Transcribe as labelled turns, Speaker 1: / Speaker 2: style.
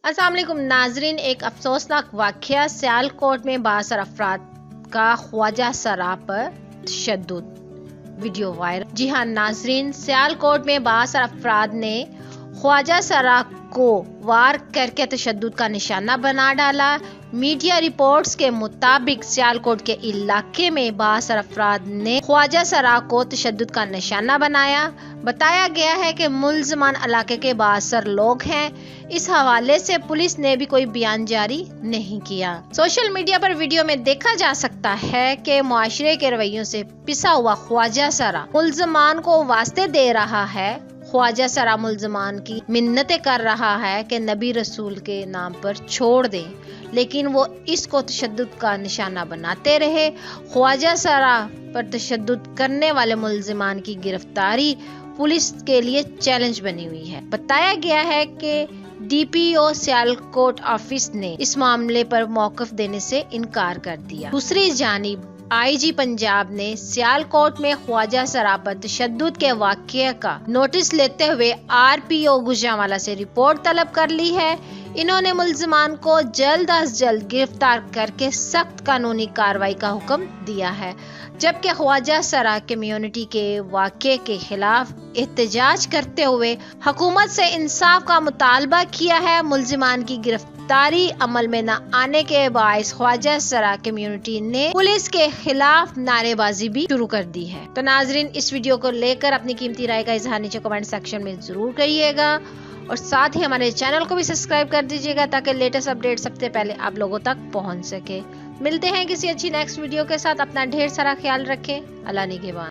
Speaker 1: अस्सलाम वालेकुम नाजरीन, एक अफसोसनाक वाक़या सियालकोट में बासर अफराद का ख्वाजा सरा पर तशद्दुद। Video viral. जी हाँ नाजरीन, सियालकोट में बासर अफराद ने ख्वाजा सरा को वार करके तशद्दुद का निशाना बना डाला। मीडिया रिपोर्ट्स के मुताबिक सियालकोट के इलाके में बासर अफराद ने ख्वाजा सरा को तशद्दुद का निशाना बनाया। बताया गया है कि मुल्ज़मान इलाके के बासर लोग हैं। इस हवाले से पुलिस ने भी कोई बयान जारी नहीं किया। सोशल मीडिया पर वीडियो में देखा जा सकता है कि मुआशरे के रवैयों से पिसा हुआ ख्वाजा सरा मुल्ज़मान को वास्ते दे रहा है। ख्वाजा सरा मुल्ज़मान की मिन्नतें कर रहा है कि नबी रसूल के नाम पर छोड़ दें, लेकिन वो इसको तशद्दुद का निशाना बनाते रहे। ख्वाजा सरा पर तशद्दुद करने वाले मुल्ज़मान की गिरफ्तारी पुलिस के लिए चैलेंज बनी हुई है। बताया गया है कि DPO सियालकोट ऑफिस ने इस मामले पर मौक़िफ़ देने से इनकार कर दिया। दूसरी जानिब IG पंजाब ने सियालकोट में ख्वाजा सरा पर तशद्दुद के वाक़ये का नोटिस लेते हुए RPO गुजरांवाला से रिपोर्ट तलब कर ली है। इन्होंने मुल्ज़मान को जल्द अज जल्द गिरफ्तार करके सख्त कानूनी कार्रवाई का हुक्म दिया है, जबकि ख्वाजा सरा कम्युनिटी के वाक़ये के खिलाफ एहतजाज करते हुए हुकूमत से इंसाफ का मुतालबा किया है। मुल्ज़मान की गिरफ्तारी अमल में न आने के बायस ख्वाजा सरा कम्युनिटी ने पुलिस के खिलाफ नारेबाजी भी शुरू कर दी है। तो नाजरीन, इस वीडियो को लेकर अपनी कीमती राय का इजहार नीचे कमेंट सेक्शन में जरूर करिएगा और साथ ही हमारे चैनल को भी सब्सक्राइब कर दीजिएगा ताकि लेटेस्ट अपडेट सबसे पहले आप लोगों तक पहुंच सके। मिलते हैं किसी अच्छी नेक्स्ट वीडियो के साथ। अपना ढेर सारा ख्याल रखें। अल्लाह निगहबान।